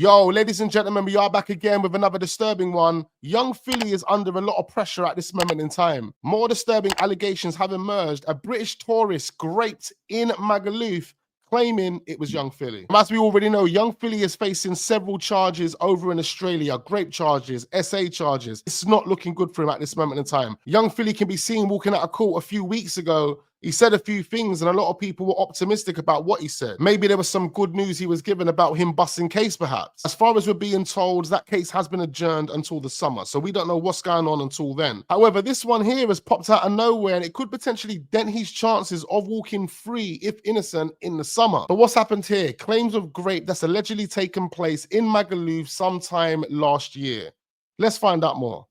Yo, ladies and gentlemen, we are back again with another disturbing one. Young Philly is under a lot of pressure at this moment in time. More disturbing allegations have emerged. A British tourist graped in Magaluf, claiming it was Young Philly. As we already know, Young Philly is facing several charges over in Australia, grape charges, SA charges. It's not looking good for him at this moment in time. Young Philly can be seen walking out of court a few weeks ago. He said a few things and a lot of people were optimistic about what he said. Maybe there was some good news he was given about him busting case perhaps. As far as we're being told, that case has been adjourned until the summer, so we don't know what's going on until then. However, this one here has popped out of nowhere and it could potentially dent his chances of walking free, if innocent, in the summer. But what's happened here? Claims of grape that's allegedly taken place in Magaluf sometime last year. Let's find out more.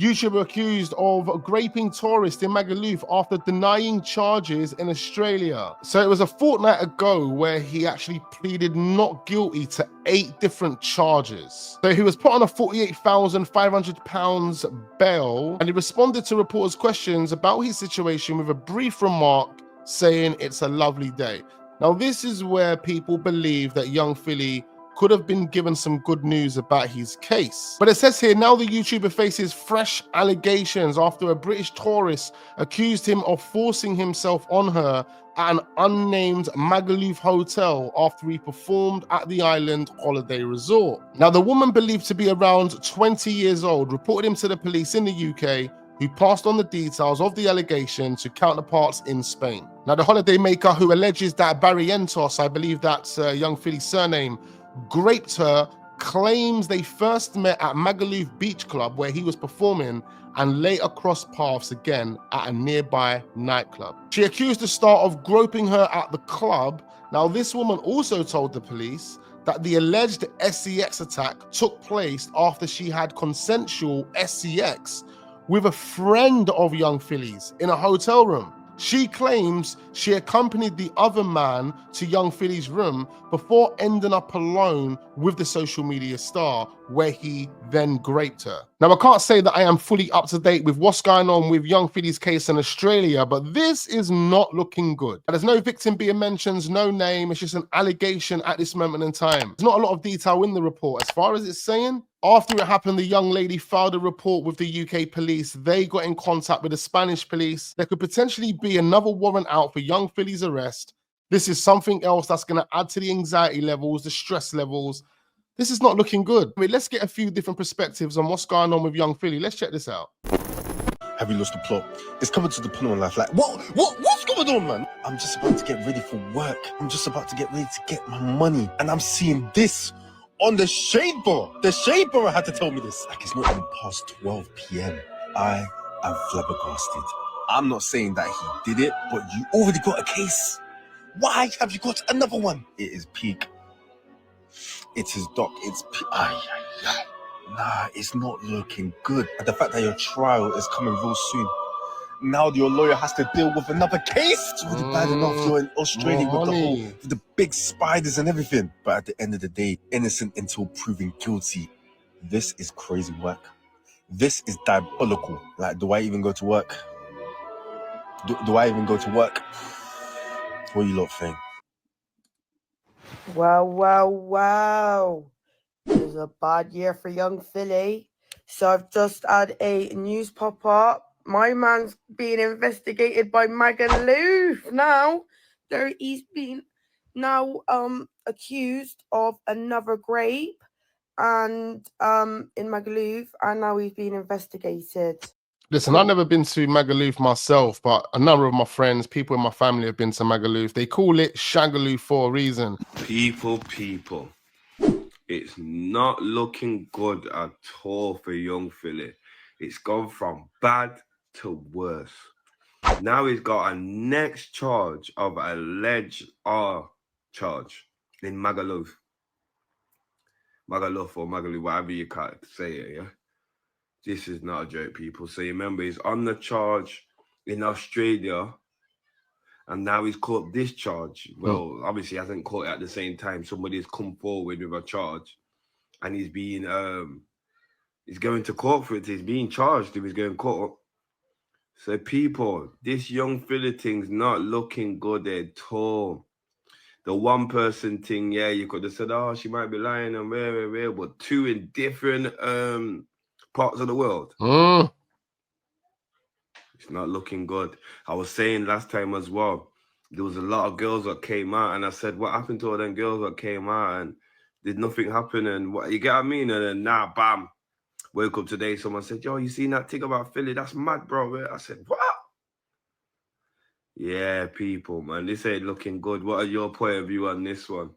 YouTuber accused of graping tourists in Magaluf after denying charges in Australia. So it was a fortnight ago where he actually pleaded not guilty to 8 different charges. So he was put on a £48,500 bail and he responded to reporters' questions about his situation with a brief remark saying it's a lovely day. Now this is where people believe that Young Philly could have been given some good news about his case. But it says here, now the YouTuber faces fresh allegations after a British tourist accused him of forcing himself on her at an unnamed Magaluf hotel after he performed at the island holiday resort. Now the woman, believed to be around 20 years old, reported him to the police in the UK, who passed on the details of the allegation to counterparts in Spain. Now the holidaymaker, who alleges that Barrientos, I believe that's Young Philly's surname, graped her, claims they first met at Magaluf Beach Club where he was performing and later crossed paths again at a nearby nightclub. She accused the star of groping her at the club. Now this woman also told the police that the alleged SCX attack took place after she had consensual SCX with a friend of Young Philly's in a hotel room. She claims she accompanied the other man to Young Philly's room before ending up alone with the social media star, where he then graped her. Now, I can't say that I am fully up to date with what's going on with Young Philly's case in Australia, but this is not looking good. There's no victim being mentioned, no name, it's just an allegation at this moment in time. There's not a lot of detail in the report. As far as it's saying, after it happened, the young lady filed a report with the UK police. They got in contact with the Spanish police. There could potentially be another warrant out for Young Philly's arrest. This is something else that's going to add to the anxiety levels, the stress levels. This is not looking good. I mean, let's get a few different perspectives on what's going on with Young Philly. Let's check this out. Have you lost the plot? It's coming to the point in life like, what's going on, man? I'm just about to get ready for work. I'm just about to get ready to get my money. And I'm seeing this on the shade bar. The shade bar had to tell me this. Like, it's not even past 12 p.m. I am flabbergasted. I'm not saying that he did it, but you already got a case. Why have you got another one? It is peak. It is dark. It's peak. Nah, it's not looking good. And the fact that your trial is coming real soon. Now your lawyer has to deal with another case. It's already bad enough you're in Australia with the big spiders and everything. But at the end of the day, innocent until proven guilty. This is crazy work. This is diabolical. Like, do I even go to work? Do I even go to work? What do you lot think? Wow. It was a bad year for Young Philly. So I've just had a news pop up. My man's being investigated by Magaluf now. He's been now accused of another grape and in Magaluf, and now he's being investigated. Listen, I've never been to Magaluf myself, but a number of my friends, people in my family have been to Magaluf. They call it Shagaloo for a reason. People. It's not looking good at all for Young Philly. It's gone from bad to worse. Now he's got a next charge of alleged charge in Magaluf. Magaluf or Magaluf, whatever you can't say it, yeah? This is not a joke, people. So you remember, he's on the charge in Australia, and now he's caught this charge. Well, obviously he hasn't caught it at the same time. Somebody's come forward with a charge, and he's being he's going to court for it. He's being charged if he's going to court. So people, this Young Philly thing's not looking good at all. The one person thing, yeah, you could have said, oh, she might be lying and where, but two in different parts of the world. It's not looking good. I was saying last time as well, there was a lot of girls that came out, and I said, what happened to all them girls that came out and did nothing happen? And what, you get what I mean? And then now, bam, wake up today, someone said, yo, you seen that thing about Philly? That's mad, bro. I said, what? Yeah, people, man, this ain't looking good. What are your point of view on this one?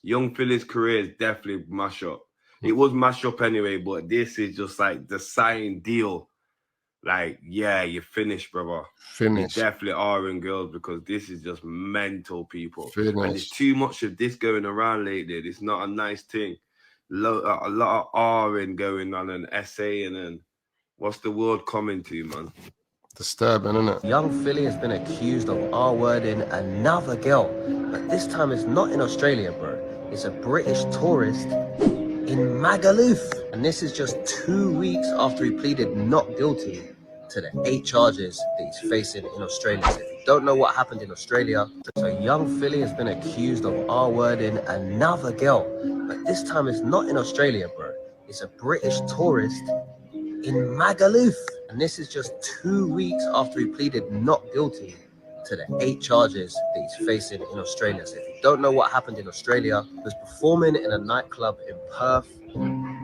Young Philly's career is definitely mash up. It was mash up anyway, but this is just like the sign deal. Like, yeah, you're finished, brother. Finished. You definitely are in girls, because this is just mental, people. Finished. And there's too much of this going around lately. It's not a nice thing. A lot of R-ing going on, and essay, and then what's the world coming to, man? Disturbing, isn't it? Young Philly has been accused of R-wording another girl, but this time it's not in Australia, bro. It's a British tourist in Magaluf. And this is just 2 weeks after he pleaded not guilty to the 8 charges that he's facing in Australia. So if you don't know what happened in Australia, so Young Philly has been accused of R-wording another girl, but this time it's not in Australia, bro. It's a British tourist in Magaluf. And this is just 2 weeks after he pleaded not guilty to the 8 charges that he's facing in Australia. So if you don't know what happened in Australia, he was performing in a nightclub in Perth,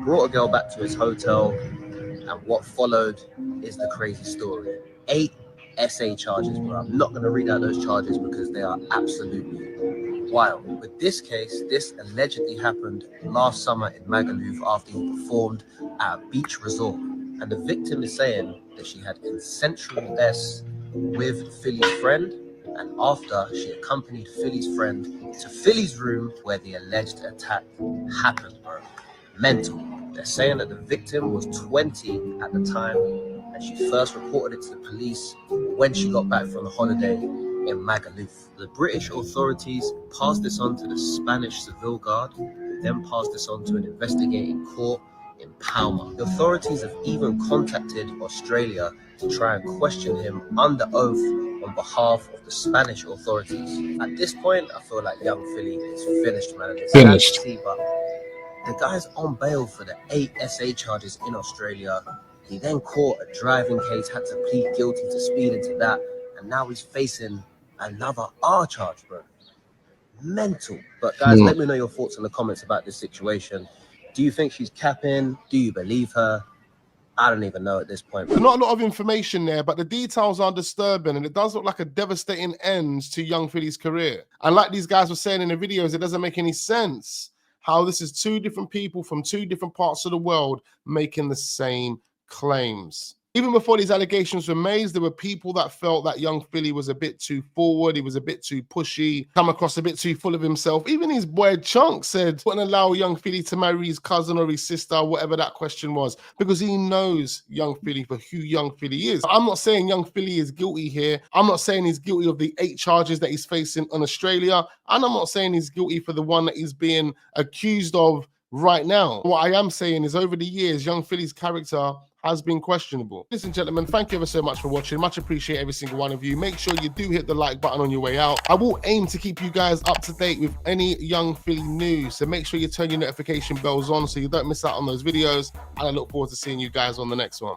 brought a girl back to his hotel, and what followed is the crazy story. 8 SA charges, bro. I'm not going to read out those charges because they are absolutely wild. With this case, this allegedly happened last summer in Magaluf after he performed at a beach resort. And the victim is saying that she had consensual sex with Philly's friend, and after she accompanied Philly's friend to Philly's room where the alleged attack happened, bro. Mental. They're saying that the victim was 20 at the time, and she first reported it to the police when she got back from the holiday in Magaluf. The British authorities passed this on to the Spanish Civil Guard, who then passed this on to an investigating court in Palma. The authorities have even contacted Australia to try and question him under oath on behalf of the Spanish authorities. At this point, I feel like Young Philly is finished, man. It's Finished. sad to see, but the guy's on bail for the 8 SA charges in Australia. He then caught a driving case, had to plead guilty to speeding to that, and now he's facing another R charge, bro. Mental. But guys, let me know your thoughts in the comments about this situation. Do you think she's capping? Do you believe her? I don't even know at this point. There's not a lot of information there, but the details are disturbing, and it does look like a devastating end to Young Philly's career. And like these guys were saying in the videos, it doesn't make any sense how this is 2 different people from 2 different parts of the world making the same claims. Even before these allegations were made, there were people that felt that Young Philly was a bit too forward, he was a bit too pushy, come across a bit too full of himself. Even his boy Chunk said, wouldn't allow Young Philly to marry his cousin or his sister, whatever that question was, because he knows Young Philly for who Young Philly is. I'm not saying Young Philly is guilty here. I'm not saying he's guilty of the 8 charges that he's facing in Australia, and I'm not saying he's guilty for the one that he's being accused of right now. What I am saying is, over the years, Young Philly's character has been questionable. Ladies and gentlemen, thank you ever so much for watching. Much appreciate every single one of you. Make sure you do hit the like button on your way out. I will aim to keep you guys up to date with any Young Philly news, so make sure you turn your notification bells on so you don't miss out on those videos, and I look forward to seeing you guys on the next one.